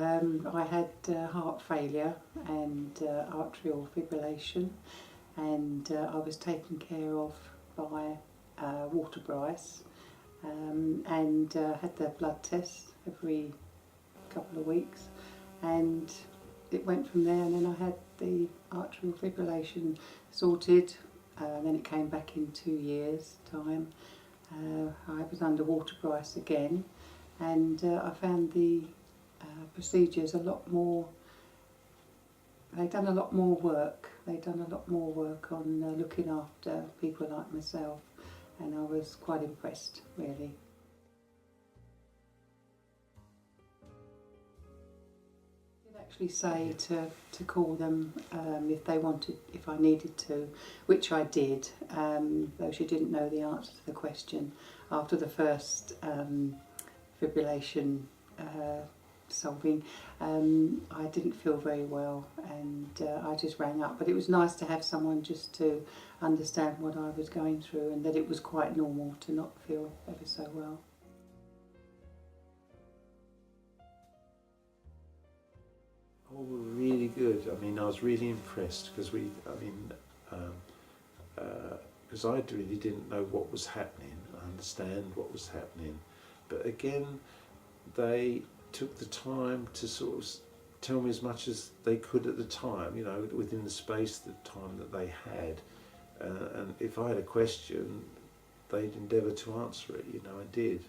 I had heart failure and atrial fibrillation, and I was taken care of by Walter Brice, and had the blood tests every couple of weeks, and it went from there. And then I had the atrial fibrillation sorted, then it came back in 2 years' time. I was under Walter Brice again, and I found the procedures a lot more. They'd done a lot more work. They'd done a lot more work on looking after people like myself, and I was quite impressed, really. I did actually say to call them if they wanted, if I needed to, which I did, though she didn't know the answer to the question. After the first fibrillation solving, I didn't feel very well, and I just rang up. But it was nice to have someone just to understand what I was going through, and that it was quite normal to not feel ever so well. Oh, really good. I mean, I was really impressed because because I really didn't know what was happening. I understand what was happening, but again, they took the time to sort of tell me as much as they could at the time, you know, within the space, the time that they had. And if I had a question, they'd endeavour to answer it, you know, and did,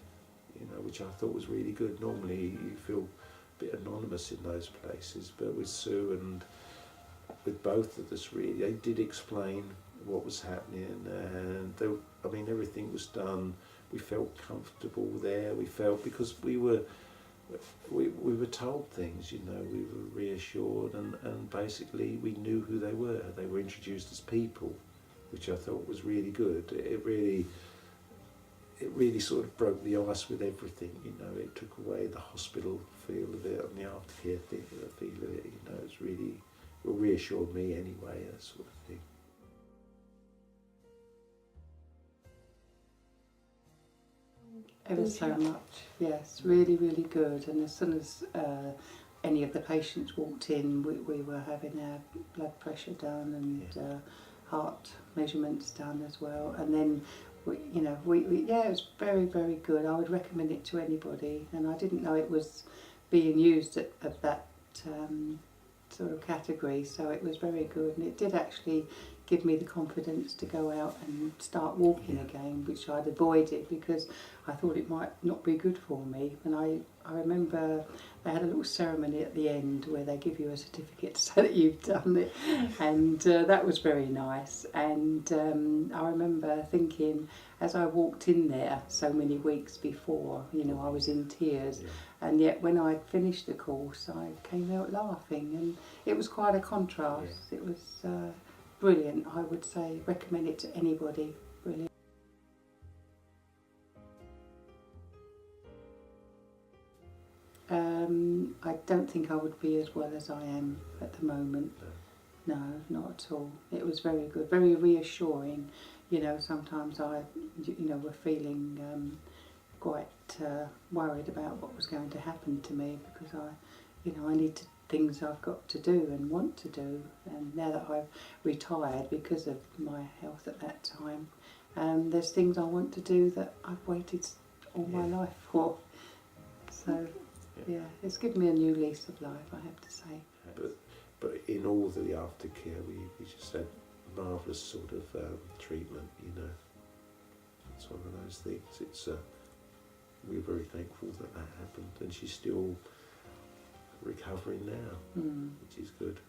you know, which I thought was really good. Normally you feel a bit anonymous in those places, but with Sue and with both of us, really, they did explain what was happening, and I mean, everything was done. We felt comfortable there. We felt, because we were told things, you know, we were reassured, and basically we knew who they were. They were introduced as people, which I thought was really good. It really sort of broke the ice with everything, you know. It took away the hospital feel of it and the aftercare feel of it, you know. It's really, it reassured me anyway, that sort of thing. Ever so much, yes, really, really good. And as soon as any of the patients walked in, we were having our blood pressure done and heart measurements done as well. And then, yeah, it was very, very good. I would recommend it to anybody, and I didn't know it was being used at that sort of category, so it was very good. And it did actually give me the confidence to go out and start walking again, which I'd avoided because I thought it might not be good for me. And I remember they had a little ceremony at the end where they give you a certificate to say that you've done it, and that was very nice. And I remember thinking, as I walked in there so many weeks before, you know, I was in tears, and yet when I finished the course I came out laughing, and it was quite a contrast. It was brilliant. I would say recommend it to anybody. Brilliant. I don't think I would be as well as I am at the moment. No, not at all. It was very good, very reassuring. You know, sometimes I, were feeling quite worried about what was going to happen to me, because I need things I've got to do and want to do. And now that I've retired because of my health at that time, there's things I want to do that I've waited all my life for. So, yeah, it's given me a new lease of life, I have to say. But in all the aftercare, we just had marvellous sort of treatment, you know. It's one of those things. It's we're very thankful that happened, and she's still recovering now, which is good.